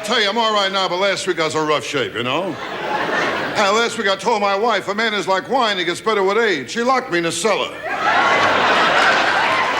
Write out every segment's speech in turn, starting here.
tell you, I'm all right now, but last week I was in rough shape, you know? Last week I told my wife, a man is like wine, he gets better with age. She locked me in the cellar.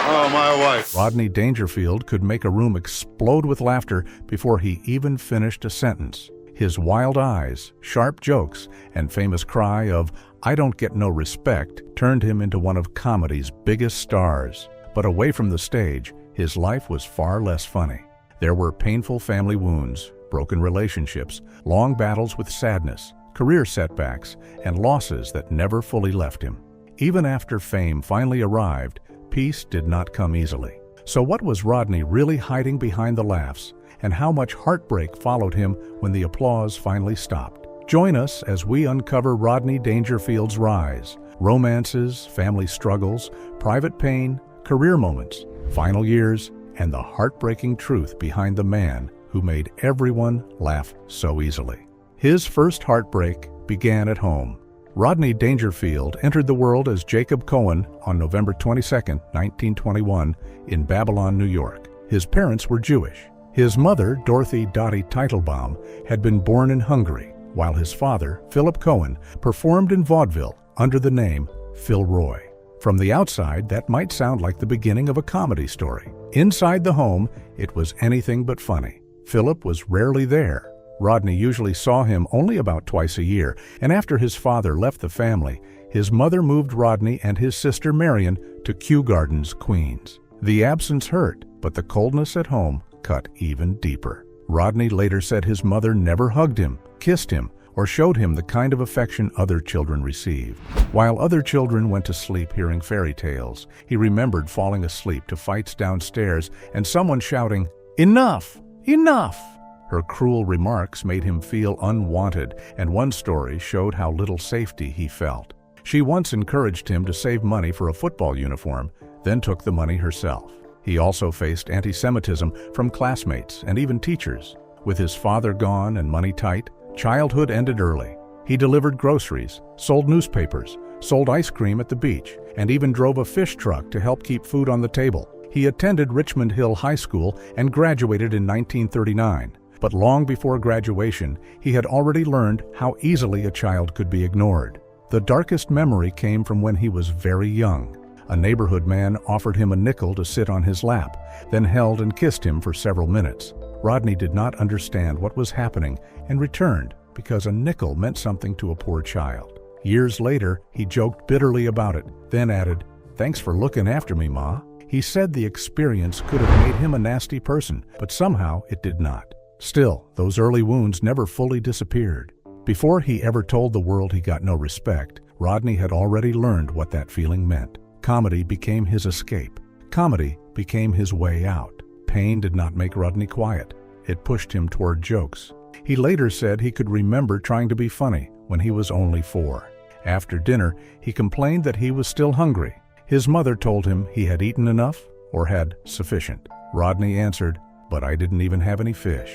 Oh, my wife. Rodney Dangerfield could make a room explode with laughter before he even finished a sentence. His wild eyes, sharp jokes, and famous cry of, "I don't get no respect," turned him into one of comedy's biggest stars. But away from the stage, his life was far less funny. There were painful family wounds, broken relationships, long battles with sadness, career setbacks, and losses that never fully left him. Even after fame finally arrived, peace did not come easily. So what was Rodney really hiding behind the laughs, and how much heartbreak followed him when the applause finally stopped? Join us as we uncover Rodney Dangerfield's rise, romances, family struggles, private pain, career moments, final years, and the heartbreaking truth behind the man who made everyone laugh so easily. His first heartbreak began at home. Rodney Dangerfield entered the world as Jacob Cohen on November 22, 1921, in Babylon, New York. His parents were Jewish. His mother, Dorothy Dottie Teitelbaum, had been born in Hungary, while his father, Philip Cohen, performed in vaudeville under the name Phil Roy. From the outside, that might sound like the beginning of a comedy story. Inside the home, it was anything but funny. Philip was rarely there. Rodney usually saw him only about twice a year, and after his father left the family, his mother moved Rodney and his sister Marion to Kew Gardens, Queens. The absence hurt, but the coldness at home cut even deeper. Rodney later said his mother never hugged him, kissed him, or showed him the kind of affection other children received. While other children went to sleep hearing fairy tales, he remembered falling asleep to fights downstairs and someone shouting, "Enough! Enough!" Her cruel remarks made him feel unwanted, and one story showed how little safety he felt. She once encouraged him to save money for a football uniform, then took the money herself. He also faced anti-Semitism from classmates and even teachers. With his father gone and money tight, childhood ended early. He delivered groceries, sold newspapers, sold ice cream at the beach, and even drove a fish truck to help keep food on the table. He attended Richmond Hill High School and graduated in 1939. But long before graduation, he had already learned how easily a child could be ignored. The darkest memory came from when he was very young. A neighborhood man offered him a nickel to sit on his lap, then held and kissed him for several minutes. Rodney did not understand what was happening and returned because a nickel meant something to a poor child. Years later, he joked bitterly about it, then added, "Thanks for looking after me, Ma." He said the experience could have made him a nasty person, but somehow it did not. Still, those early wounds never fully disappeared. Before he ever told the world he got no respect, Rodney had already learned what that feeling meant. Comedy became his escape. Comedy became his way out. Pain did not make Rodney quiet. It pushed him toward jokes. He later said he could remember trying to be funny when he was only 4. After dinner, he complained that he was still hungry. His mother told him he had eaten enough or had sufficient. Rodney answered, "But I didn't even have any fish."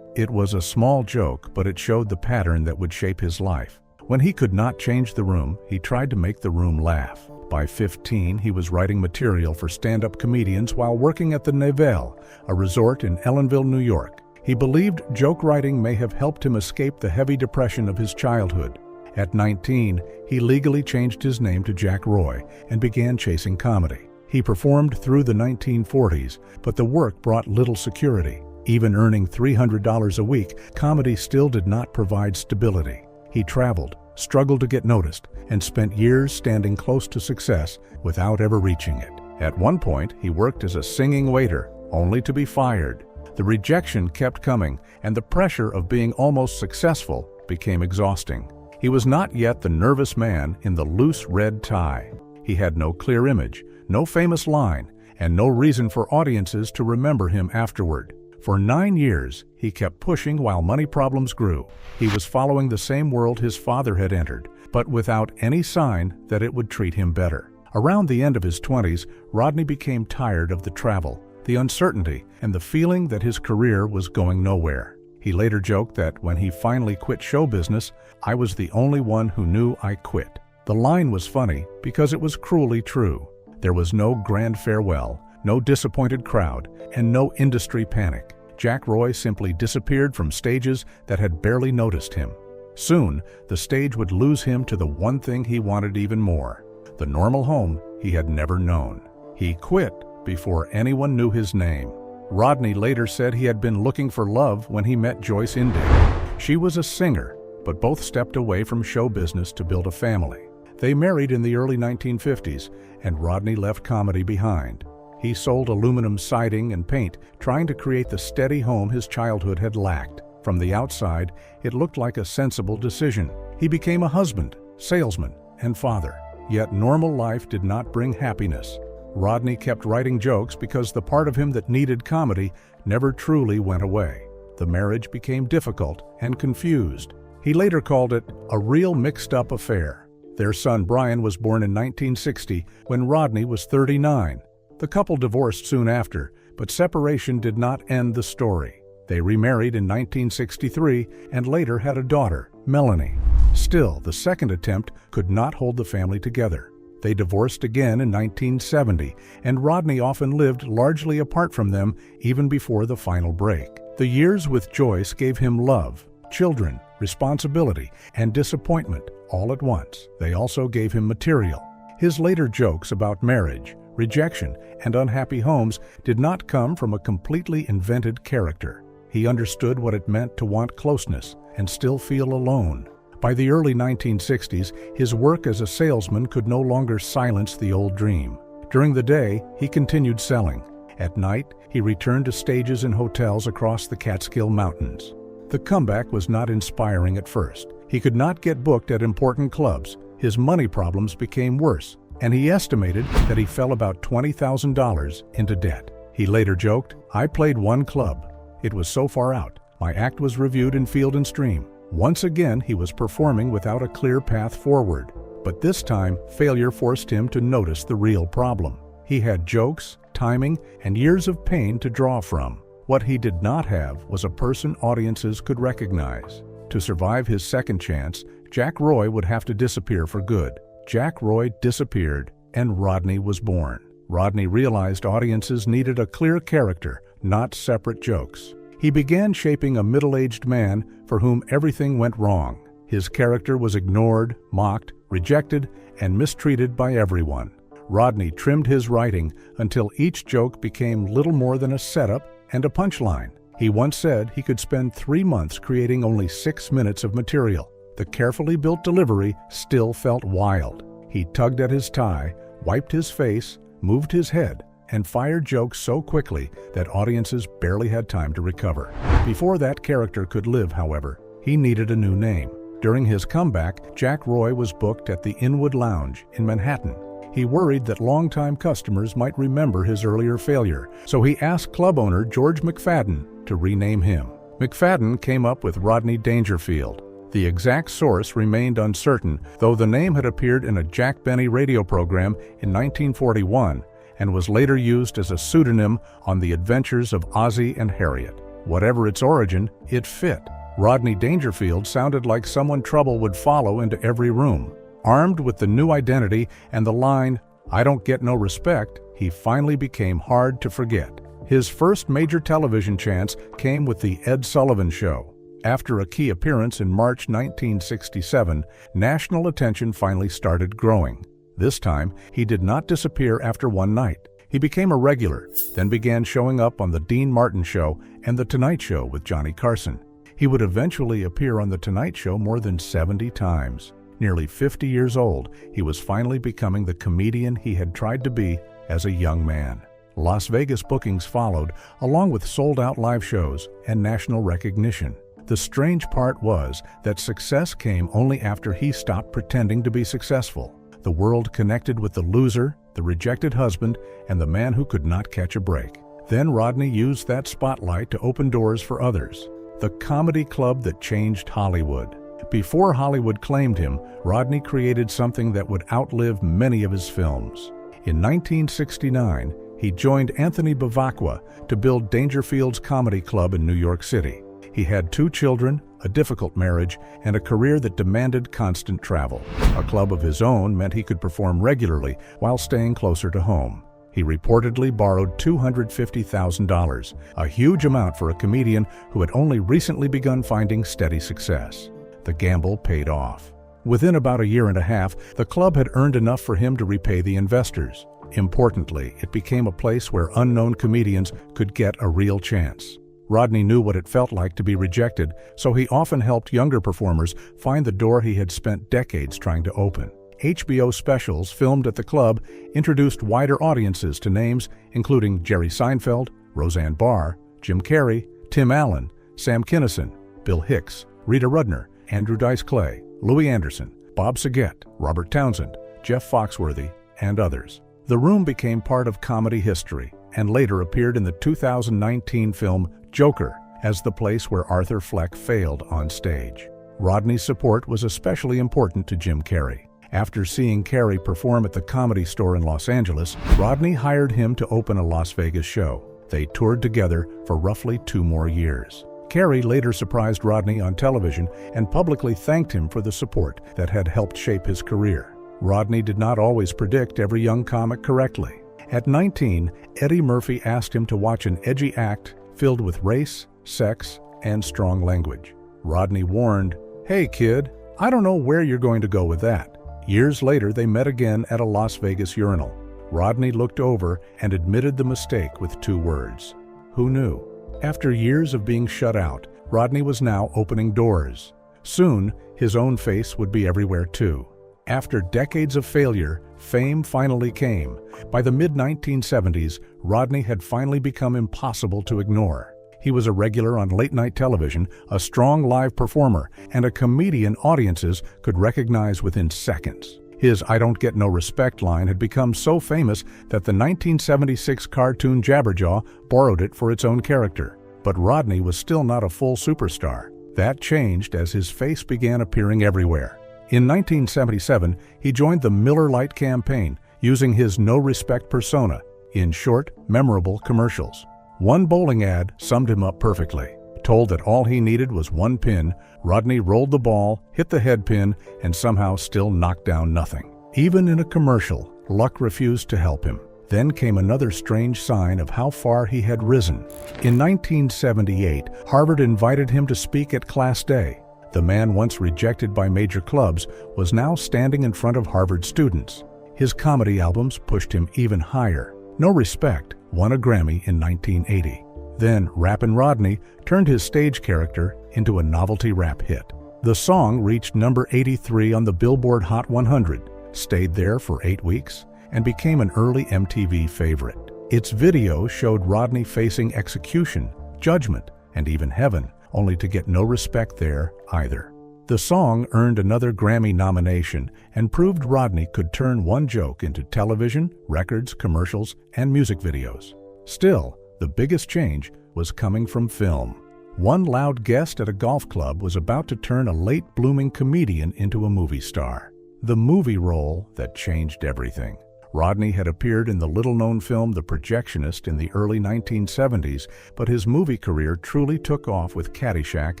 It was a small joke, but it showed the pattern that would shape his life. When he could not change the room, he tried to make the room laugh. By 15, he was writing material for stand-up comedians while working at the Nevele, a resort in Ellenville, New York. He believed joke writing may have helped him escape the heavy depression of his childhood. At 19, he legally changed his name to Jack Roy and began chasing comedy. He performed through the 1940s, but the work brought little security. Even earning $300 a week, comedy still did not provide stability. He traveled, struggled to get noticed, and spent years standing close to success without ever reaching it. At one point, he worked as a singing waiter, only to be fired. The rejection kept coming, and the pressure of being almost successful became exhausting. He was not yet the nervous man in the loose red tie. He had no clear image, no famous line, and no reason for audiences to remember him afterward. For 9 years, he kept pushing while money problems grew. He was following the same world his father had entered, but without any sign that it would treat him better. Around the end of his 20s, Rodney became tired of the travel, the uncertainty, and the feeling that his career was going nowhere. He later joked that when he finally quit show business, "I was the only one who knew I quit." The line was funny because it was cruelly true. There was no grand farewell, no disappointed crowd, and no industry panic. Jack Roy simply disappeared from stages that had barely noticed him. Soon, the stage would lose him to the one thing he wanted even more, the normal home he had never known. He quit before anyone knew his name. Rodney later said he had been looking for love when he met Joyce Indig. She was a singer, but both stepped away from show business to build a family. They married in the early 1950s, and Rodney left comedy behind. He sold aluminum siding and paint, trying to create the steady home his childhood had lacked. From the outside, it looked like a sensible decision. He became a husband, salesman, and father. Yet normal life did not bring happiness. Rodney kept writing jokes because the part of him that needed comedy never truly went away. The marriage became difficult and confused. He later called it a real mixed-up affair. Their son Brian was born in 1960 when Rodney was 39. The couple divorced soon after, but separation did not end the story. They remarried in 1963 and later had a daughter, Melanie. Still, the second attempt could not hold the family together. They divorced again in 1970, and Rodney often lived largely apart from them even before the final break. The years with Joyce gave him love, children, responsibility, and disappointment all at once. They also gave him material. His later jokes about marriage, rejection, and unhappy homes did not come from a completely invented character. He understood what it meant to want closeness and still feel alone. By the early 1960s, his work as a salesman could no longer silence the old dream. During the day, he continued selling. At night, he returned to stages in hotels across the Catskill Mountains. The comeback was not inspiring at first. He could not get booked at important clubs. His money problems became worse, and he estimated that he fell about $20,000 into debt. He later joked, "I played one club. It was so far out. My act was reviewed in Field & Stream. Once again, he was performing without a clear path forward. But this time, failure forced him to notice the real problem. He had jokes, timing, and years of pain to draw from. What he did not have was a person audiences could recognize. To survive his second chance, Jack Roy would have to disappear for good. Jack Roy disappeared, and Rodney was born. Rodney realized audiences needed a clear character, not separate jokes. He began shaping a middle-aged man for whom everything went wrong. His character was ignored, mocked, rejected, and mistreated by everyone. Rodney trimmed his writing until each joke became little more than a setup and a punchline. He once said he could spend 3 months creating only 6 minutes of material. The carefully built delivery still felt wild. He tugged at his tie, wiped his face, moved his head, and fired jokes so quickly that audiences barely had time to recover. Before that character could live, however, he needed a new name. During his comeback, Jack Roy was booked at the Inwood Lounge in Manhattan. He worried that longtime customers might remember his earlier failure, so he asked club owner George McFadden to rename him. McFadden came up with Rodney Dangerfield. The exact source remained uncertain, though the name had appeared in a Jack Benny radio program in 1941 and was later used as a pseudonym on The Adventures of Ozzie and Harriet. Whatever its origin, it fit. Rodney Dangerfield sounded like someone trouble would follow into every room. Armed with the new identity and the line, "I don't get no respect," he finally became hard to forget. His first major television chance came with The Ed Sullivan Show. After a key appearance in March 1967, national attention finally started growing. This time, he did not disappear after one night. He became a regular, then began showing up on The Dean Martin Show and The Tonight Show with Johnny Carson. He would eventually appear on The Tonight Show more than 70 times. Nearly 50 years old, he was finally becoming the comedian he had tried to be as a young man. Las Vegas bookings followed, along with sold-out live shows and national recognition. The strange part was that success came only after he stopped pretending to be successful. The world connected with the loser, the rejected husband, and the man who could not catch a break. Then Rodney used that spotlight to open doors for others. The comedy club that changed Hollywood. Before Hollywood claimed him, Rodney created something that would outlive many of his films. In 1969, he joined Anthony Bavacqua to build Dangerfield's Comedy Club in New York City. He had 2 children, a difficult marriage, and a career that demanded constant travel. A club of his own meant he could perform regularly while staying closer to home. He reportedly borrowed $250,000, a huge amount for a comedian who had only recently begun finding steady success. The gamble paid off. Within about a year and a half, the club had earned enough for him to repay the investors. Importantly, it became a place where unknown comedians could get a real chance. Rodney knew what it felt like to be rejected, so he often helped younger performers find the door he had spent decades trying to open. HBO specials filmed at the club introduced wider audiences to names including Jerry Seinfeld, Roseanne Barr, Jim Carrey, Tim Allen, Sam Kinison, Bill Hicks, Rita Rudner, Andrew Dice Clay, Louis Anderson, Bob Saget, Robert Townsend, Jeff Foxworthy, and others. The room became part of comedy history and later appeared in the 2019 film Joker as the place where Arthur Fleck failed on stage. Rodney's support was especially important to Jim Carrey. After seeing Carrey perform at the Comedy Store in Los Angeles, Rodney hired him to open a Las Vegas show. They toured together for roughly 2 more years. Carrey later surprised Rodney on television and publicly thanked him for the support that had helped shape his career. Rodney did not always predict every young comic correctly. At 19, Eddie Murphy asked him to watch an edgy act filled with race, sex, and strong language. Rodney warned, "Hey kid, I don't know where you're going to go with that." Years later, they met again at a Las Vegas urinal. Rodney looked over and admitted the mistake with 2 words. Who knew? After years of being shut out, Rodney was now opening doors. Soon, his own face would be everywhere too. After decades of failure, fame finally came. By the mid-1970s, Rodney had finally become impossible to ignore. He was a regular on late-night television, a strong live performer, and a comedian audiences could recognize within seconds. His "I don't get no respect" line had become so famous that the 1976 cartoon Jabberjaw borrowed it for its own character. But Rodney was still not a full superstar. That changed as his face began appearing everywhere. In 1977, he joined the Miller Lite campaign, using his no respect persona in short, memorable commercials. One bowling ad summed him up perfectly. Told that all he needed was 1 pin, Rodney rolled the ball, hit the head pin, and somehow still knocked down nothing. Even in a commercial, luck refused to help him. Then came another strange sign of how far he had risen. In 1978, Harvard invited him to speak at Class Day. The man once rejected by major clubs was now standing in front of Harvard students. His comedy albums pushed him even higher. No Respect won a Grammy in 1980. Then Rappin' Rodney turned his stage character into a novelty rap hit. The song reached number 83 on the Billboard Hot 100, stayed there for 8 weeks, and became an early MTV favorite. Its video showed Rodney facing execution, judgment, and even heaven, only to get no respect there either. The song earned another Grammy nomination and proved Rodney could turn one joke into television, records, commercials, and music videos. Still, the biggest change was coming from film. One loud guest at a golf club was about to turn a late-blooming comedian into a movie star. The movie role that changed everything. Rodney had appeared in the little-known film The Projectionist in the early 1970s, but his movie career truly took off with Caddyshack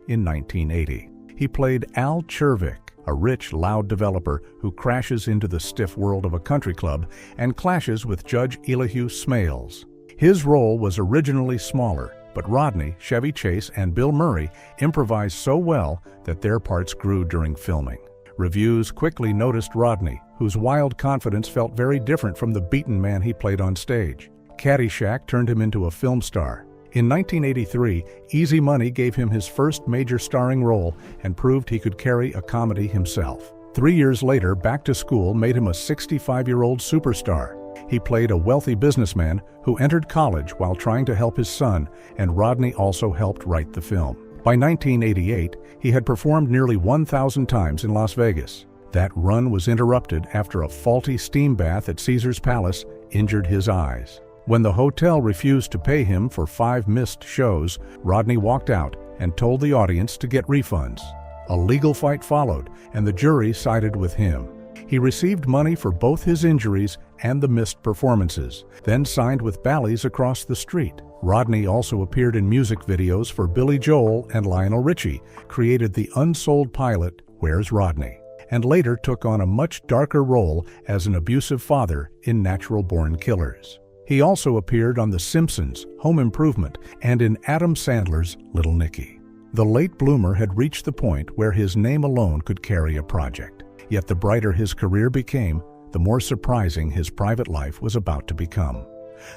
in 1980. He played Al Chervik, a rich, loud developer who crashes into the stiff world of a country club and clashes with Judge Elihu Smales. His role was originally smaller, but Rodney, Chevy Chase, and Bill Murray improvised so well that their parts grew during filming. Reviews quickly noticed Rodney, whose wild confidence felt very different from the beaten man he played on stage. Caddyshack turned him into a film star. In 1983, Easy Money gave him his first major starring role and proved he could carry a comedy himself. 3 years later, Back to School made him a 65-year-old superstar. He played a wealthy businessman who entered college while trying to help his son, and Rodney also helped write the film. By 1988, he had performed nearly 1,000 times in Las Vegas. That run was interrupted after a faulty steam bath at Caesar's Palace injured his eyes. When the hotel refused to pay him for 5 missed shows, Rodney walked out and told the audience to get refunds. A legal fight followed, and the jury sided with him. He received money for both his injuries and the missed performances, then signed with Bally's across the street. Rodney also appeared in music videos for Billy Joel and Lionel Richie, created the unsold pilot Where's Rodney, and later took on a much darker role as an abusive father in Natural Born Killers. He also appeared on The Simpsons, Home Improvement, and in Adam Sandler's Little Nicky. The late bloomer had reached the point where his name alone could carry a project. Yet the brighter his career became, the more surprising his private life was about to become.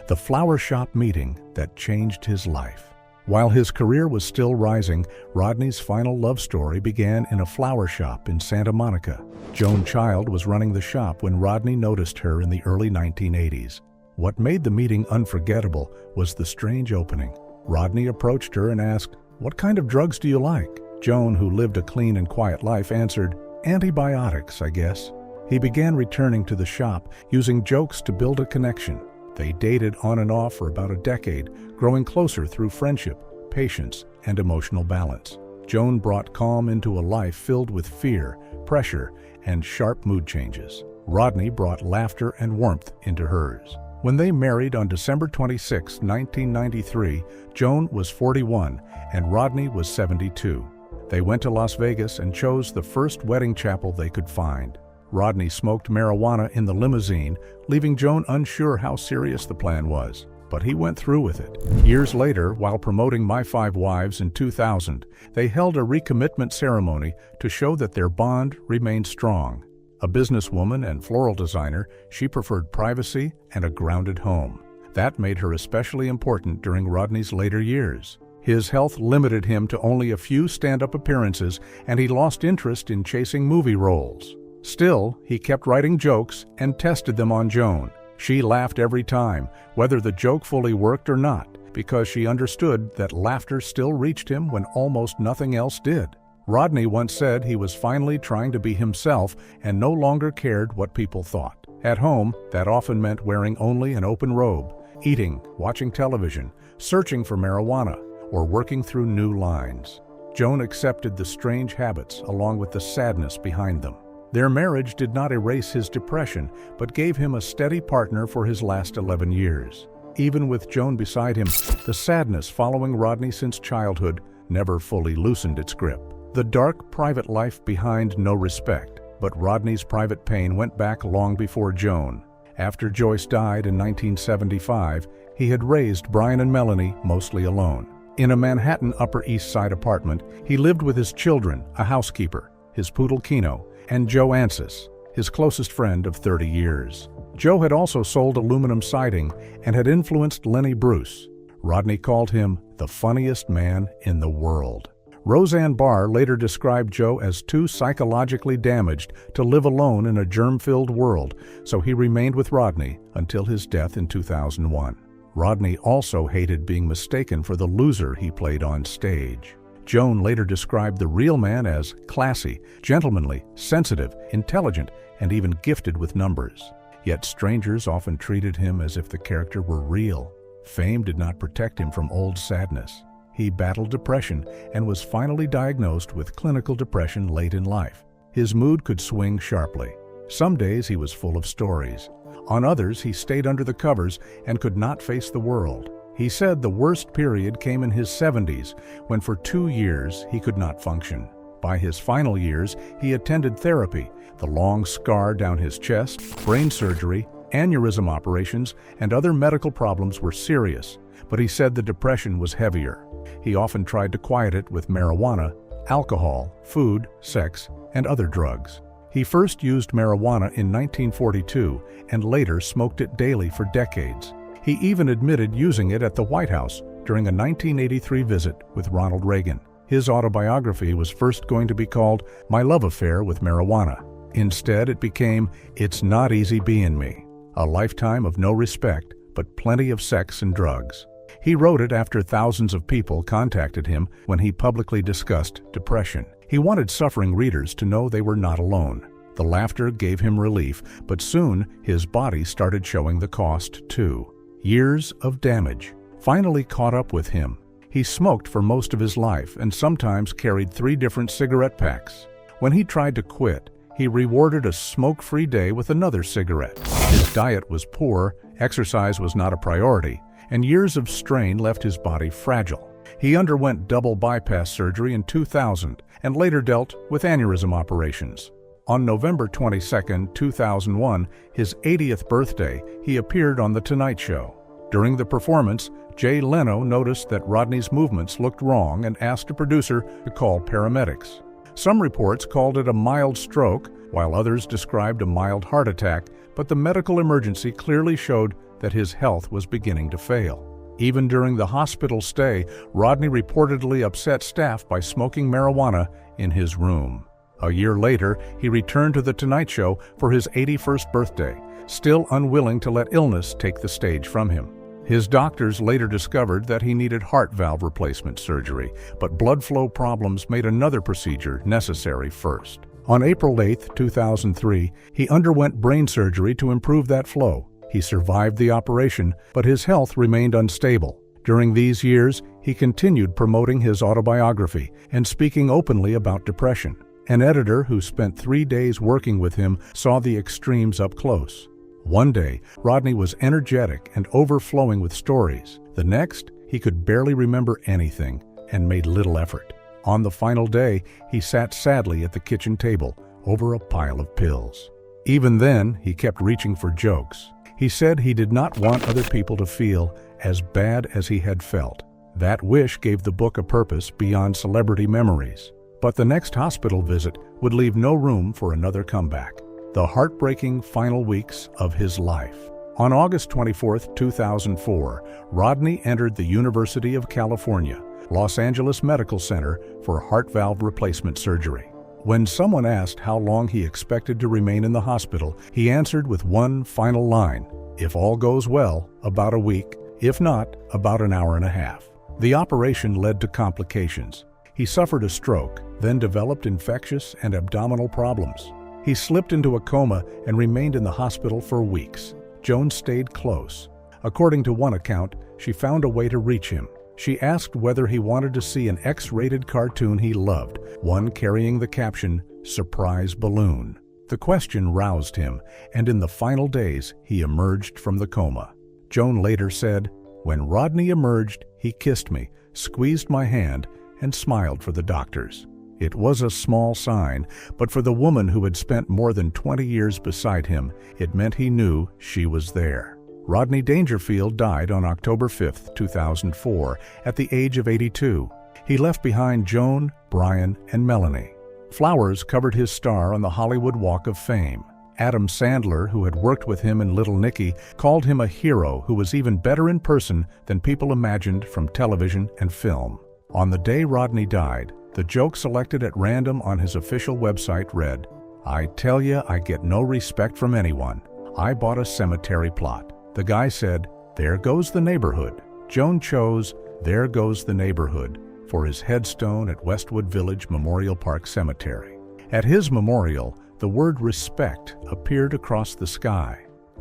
The flower shop meeting that changed his life. While his career was still rising, Rodney's final love story began in a flower shop in Santa Monica. Joan Child was running the shop when Rodney noticed her in the early 1980s. What made the meeting unforgettable was the strange opening. Rodney approached her and asked, "What kind of drugs do you like?" Joan, who lived a clean and quiet life, answered, "Antibiotics, I guess." He began returning to the shop, using jokes to build a connection. They dated on and off for about a decade, growing closer through friendship, patience, and emotional balance. Joan brought calm into a life filled with fear, pressure, and sharp mood changes. Rodney brought laughter and warmth into hers. When they married on December 26, 1993, Joan was 41 and Rodney was 72. They went to Las Vegas and chose the first wedding chapel they could find. Rodney smoked marijuana in the limousine, leaving Joan unsure how serious the plan was. But he went through with it. Years later, while promoting My Five Wives in 2000, they held a recommitment ceremony to show that their bond remained strong. A businesswoman and floral designer, she preferred privacy and a grounded home. That made her especially important during Rodney's later years. His health limited him to only a few stand-up appearances, and he lost interest in chasing movie roles. Still, he kept writing jokes and tested them on Joan. She laughed every time, whether the joke fully worked or not, because she understood that laughter still reached him when almost nothing else did. Rodney once said he was finally trying to be himself and no longer cared what people thought. At home, that often meant wearing only an open robe, eating, watching television, searching for marijuana, or working through new lines. Joan accepted the strange habits along with the sadness behind them. Their marriage did not erase his depression, but gave him a steady partner for his last 11 years. Even with Joan beside him, the sadness following Rodney since childhood never fully loosened its grip. The dark private life behind no respect, but Rodney's private pain went back long before Joan. After Joyce died in 1975, he had raised Brian and Melanie mostly alone. In a Manhattan Upper East Side apartment, he lived with his children, a housekeeper, his poodle Kino, and Joe Ansis, his closest friend of 30 years. Joe had also sold aluminum siding and had influenced Lenny Bruce. Rodney called him the funniest man in the world. Roseanne Barr later described Joe as too psychologically damaged to live alone in a germ-filled world, so he remained with Rodney until his death in 2001. Rodney also hated being mistaken for the loser he played on stage. Joan later described the real man as classy, gentlemanly, sensitive, intelligent, and even gifted with numbers. Yet strangers often treated him as if the character were real. Fame did not protect him from old sadness. He battled depression and was finally diagnosed with clinical depression late in life. His mood could swing sharply. Some days he was full of stories. On others, he stayed under the covers and could not face the world. He said the worst period came in his 70s, when for 2 years he could not function. By his final years, he attended therapy. The long scar down his chest, brain surgery, aneurysm operations, and other medical problems were serious, but he said the depression was heavier. He often tried to quiet it with marijuana, alcohol, food, sex, and other drugs. He first used marijuana in 1942 and later smoked it daily for decades. He even admitted using it at the White House during a 1983 visit with Ronald Reagan. His autobiography was first going to be called My Love Affair with Marijuana. Instead, it became It's Not Easy Being Me, a lifetime of no respect, but plenty of sex and drugs. He wrote it after thousands of people contacted him when he publicly discussed depression. He wanted suffering readers to know they were not alone. The laughter gave him relief, but soon his body started showing the cost too. Years of damage finally caught up with him. He smoked for most of his life and sometimes carried 3 different cigarette packs. When he tried to quit, he rewarded a smoke-free day with another cigarette. His diet was poor, exercise was not a priority, and years of strain left his body fragile. He underwent double bypass surgery in 2000 and later dealt with aneurysm operations. On November 22, 2001, his 80th birthday, he appeared on The Tonight Show. During the performance, Jay Leno noticed that Rodney's movements looked wrong and asked a producer to call paramedics. Some reports called it a mild stroke, while others described a mild heart attack, but the medical emergency clearly showed that his health was beginning to fail. Even during the hospital stay, Rodney reportedly upset staff by smoking marijuana in his room. A year later, he returned to The Tonight Show for his 81st birthday, still unwilling to let illness take the stage from him. His doctors later discovered that he needed heart valve replacement surgery, but blood flow problems made another procedure necessary first. On April 8, 2003, he underwent brain surgery to improve that flow. He survived the operation, but his health remained unstable. During these years, he continued promoting his autobiography and speaking openly about depression. An editor who spent 3 days working with him saw the extremes up close. One day, Rodney was energetic and overflowing with stories. The next, he could barely remember anything and made little effort. On the final day, he sat sadly at the kitchen table over a pile of pills. Even then, he kept reaching for jokes. He said he did not want other people to feel as bad as he had felt. That wish gave the book a purpose beyond celebrity memories. But the next hospital visit would leave no room for another comeback. The heartbreaking final weeks of his life. On August 24, 2004, Rodney entered the University of California, Los Angeles Medical Center for heart valve replacement surgery. When someone asked how long he expected to remain in the hospital, he answered with one final line: "If all goes well, about a week, if not, about an hour and a half." The operation led to complications. He suffered a stroke, then developed infectious and abdominal problems. He slipped into a coma and remained in the hospital for weeks. Joan stayed close. According to one account, she found a way to reach him. She asked whether he wanted to see an X-rated cartoon he loved, one carrying the caption, "Surprise Balloon." The question roused him, and in the final days, he emerged from the coma. Joan later said, "When Rodney emerged, he kissed me, squeezed my hand, and smiled for the doctors." It was a small sign, but for the woman who had spent more than 20 years beside him, it meant he knew she was there. Rodney Dangerfield died on October 5, 2004, at the age of 82. He left behind Joan, Brian, and Melanie. Flowers covered his star on the Hollywood Walk of Fame. Adam Sandler, who had worked with him in Little Nicky, called him a hero who was even better in person than people imagined from television and film. On the day Rodney died, the joke selected at random on his official website read, "I tell ya, I get no respect from anyone. I bought a cemetery plot." The guy said, "There goes the neighborhood." Joan chose "There Goes the Neighborhood" for his headstone at Westwood Village Memorial Park Cemetery. At his memorial, the word respect appeared across the sky.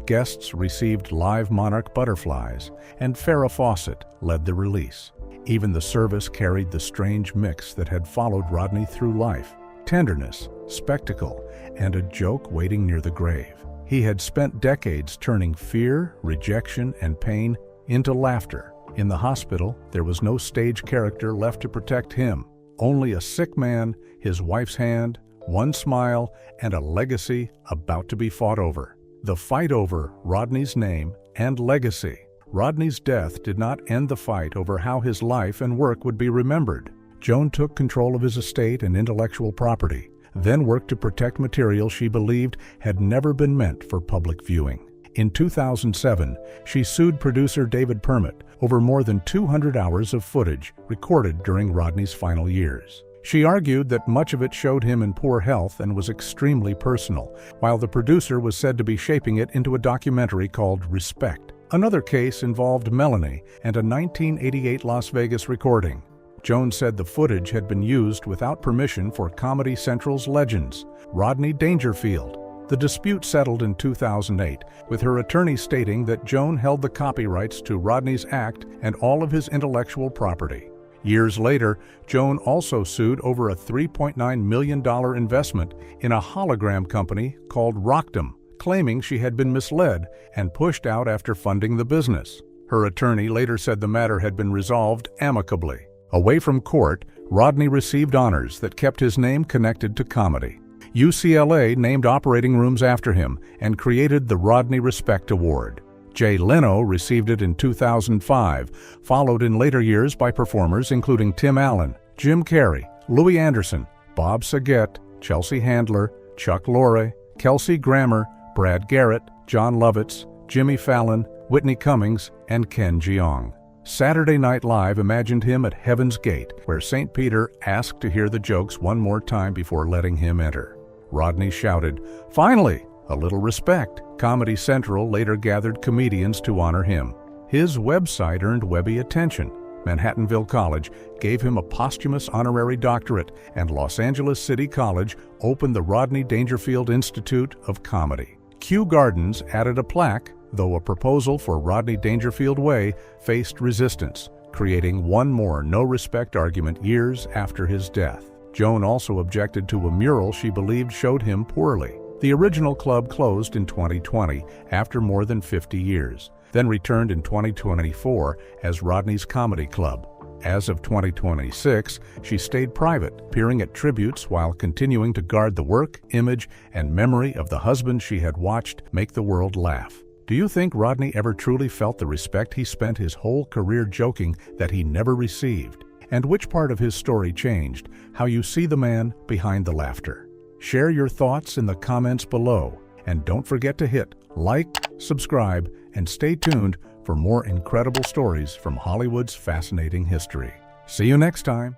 Guests received live monarch butterflies, and Farrah Fawcett led the release. Even the service carried the strange mix that had followed Rodney through life: tenderness, spectacle, and a joke waiting near the grave. He had spent decades turning fear, rejection, and pain into laughter. In the hospital, there was no stage character left to protect him. Only a sick man, his wife's hand, one smile, and a legacy about to be fought over. The fight over Rodney's name and legacy. Rodney's death did not end the fight over how his life and work would be remembered. Joan took control of his estate and intellectual property, then worked to protect material she believed had never been meant for public viewing. In 2007, she sued producer David Permit over more than 200 hours of footage recorded during Rodney's final years. She argued that much of it showed him in poor health and was extremely personal, while the producer was said to be shaping it into a documentary called Respect. Another case involved Melanie and a 1988 Las Vegas recording. Joan said the footage had been used without permission for Comedy Central's legends, Rodney Dangerfield. The dispute settled in 2008, with her attorney stating that Joan held the copyrights to Rodney's act and all of his intellectual property. Years later, Joan also sued over a $3.9 million investment in a hologram company called Rockdom, claiming she had been misled and pushed out after funding the business. Her attorney later said the matter had been resolved amicably. Away from court, Rodney received honors that kept his name connected to comedy. UCLA named operating rooms after him and created the Rodney Respect Award. Jay Leno received it in 2005, followed in later years by performers including Tim Allen, Jim Carrey, Louis Anderson, Bob Saget, Chelsea Handler, Chuck Lorre, Kelsey Grammer, Brad Garrett, John Lovitz, Jimmy Fallon, Whitney Cummings, and Ken Jeong. Saturday Night Live imagined him at Heaven's Gate, where St. Peter asked to hear the jokes one more time before letting him enter. Rodney shouted, "Finally! A little respect." Comedy Central later gathered comedians to honor him. His website earned Webby attention. Manhattanville College gave him a posthumous honorary doctorate, and Los Angeles City College opened the Rodney Dangerfield Institute of Comedy. Kew Gardens added a plaque, though a proposal for Rodney Dangerfield Way faced resistance, creating one more no-respect argument years after his death. Joan also objected to a mural she believed showed him poorly. The original club closed in 2020 after more than 50 years, then returned in 2024 as Rodney's Comedy Club. As of 2026, she stayed private, appearing at tributes while continuing to guard the work, image, and memory of the husband she had watched make the world laugh. Do you think Rodney ever truly felt the respect he spent his whole career joking that he never received? And which part of his story changed how you see the man behind the laughter? Share your thoughts in the comments below, and don't forget to hit like, subscribe, and stay tuned for more incredible stories from Hollywood's fascinating history. See you next time.